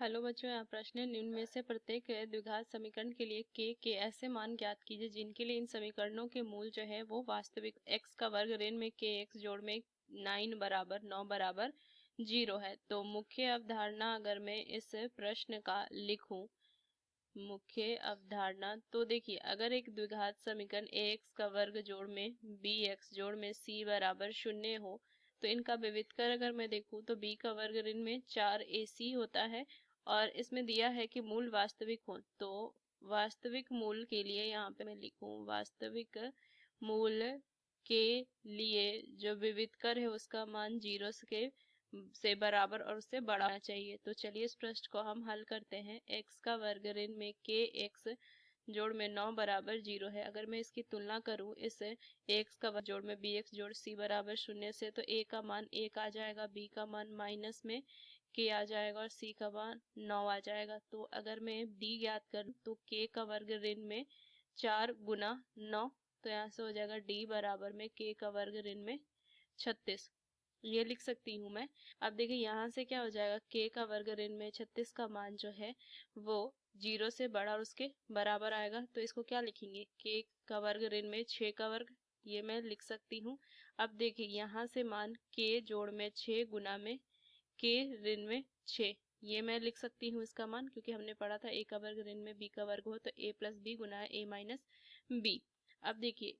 Hello बच्चों, यहाँ प्रश्न है। निम्न में से प्रत्येक द्विघात समीकरण के लिए के ऐसे मान ज्ञात कीजिए जिनके लिए इन समीकरणों के मूल जो है वो वास्तविक x का वर्ग ऋण में के एक्स जोड़ में 9 बराबर 0 है। तो मुख्य अवधारणा अगर मैं इस प्रश्न का लिखूं, मुख्य अवधारणा तो देखिए, अगर एक द्विघात समीकरण ax का वर्ग जोड़ में bx जोड़ में c बराबर 0 हो तो इनका विविधकर अगर मैं देखूं तो b का वर्ग ऋण में 4ac होता है और इसमें दिया है कि मूल वास्तविक हो। तो वास्तविक मूल के लिए यहाँ पे मैं लिखूं, वास्तविक मूल के लिए जो विविधकर है उसका मान 0 से बराबर और उससे बड़ा होना चाहिए। तो चलिए इस प्रश्न को हम हल करते हैं। x का वर्ग ऋण में के एक्स जोड़ में 9 बराबर 0 है। अगर मैं इसकी तुलना करूं इस x का वर्ग जोड़ में बी एक्स जोड़ c बराबर 0 से, तो a का मान 1 आ जाएगा, b का मान माइनस में k आ जाएगा और c का मान 9 आ जाएगा। तो अगर मैं d ज्ञात करूं तो k का वर्ग ऋण में 4 गुना 9, तो यहाँ से हो जाएगा d बराबर में k का वर्ग ऋण में 36, ये लिख सकती हूँ मैं। अब देखिए यहाँ से क्या हो जाएगा, k का वर्ग ऋण में 36 का मान जो है वो 0 से बड़ा और उसके बराबर आएगा। तो इसको क्या लिखेंगे, k का वर्ग ऋण में 6 का वर्ग, ये मैं लिख सकती हूँ। अब देखिए यहाँ से मान k जोड़ में 6 गुना में k ऋण में 6, ये मैं लिख सकती हूँ इसका मान, क्योंकि हमने पढ़ा था a का वर्ग ऋण में b का वर्ग हो तो a प्लस बी गुना a माइनस b। अब देखिए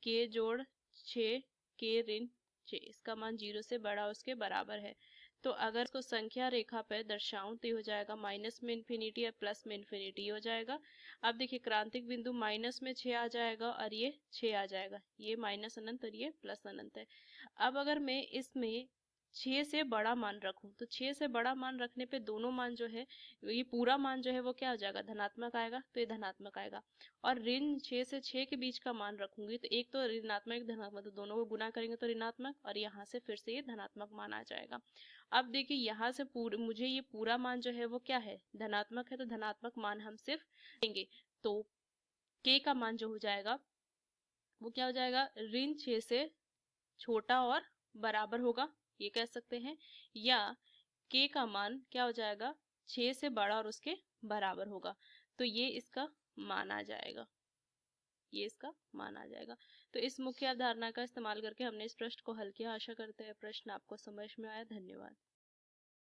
k जोड़ 6 k ऋण 6, इसका मान 0 से बड़ा उसके बराबर है। तो अगर इसको संख्या रेखा पर दर्शाऊं तो ये हो जाएगा माइनस में इन्फिनिटी और प्लस में इन्फिनिटी हो जाएगा। अब देखिए क्रांतिक बिंदु माइनस में 6 आ जाएगा और ये 6 आ जाएगा, ये माइनस अनंत और ये प्लस अनंत है। अब अगर मैं इसमें 6 से बड़ा मान रखूं तो 6 से बड़ा मान रखने पे दोनों मान जो है, ये पूरा मान जो है वो क्या हो जाएगा, धनात्मक आएगा, तो ये धनात्मक आएगा। और ऋण 6 से 6 के बीच का मान रखूंगी तो एक तो ऋणात्मक एक धनात्मक, तो दोनों को गुना करेंगे तो ऋणात्मक, और यहाँ से फिर से ये धनात्मक मान आ जाएगा। अब देखिए यहाँ से मुझे ये पूरा मान जो है वो क्या है, धनात्मक है, तो धनात्मक मान हम सिर्फ लेंगे। तो k का मान जो हो जाएगा वो क्या हो जाएगा, ऋण 6 से छोटा और बराबर होगा, ये कह सकते हैं। या k का मान क्या हो जाएगा, 6 से बड़ा और उसके बराबर होगा, तो ये इसका मान आ जाएगा, ये इसका मान आ जाएगा। तो इस मुख्य अवधारणा का इस्तेमाल करके हमने इस प्रश्न को हल किया। आशा करते हैं प्रश्न आपको समझ में आया। धन्यवाद।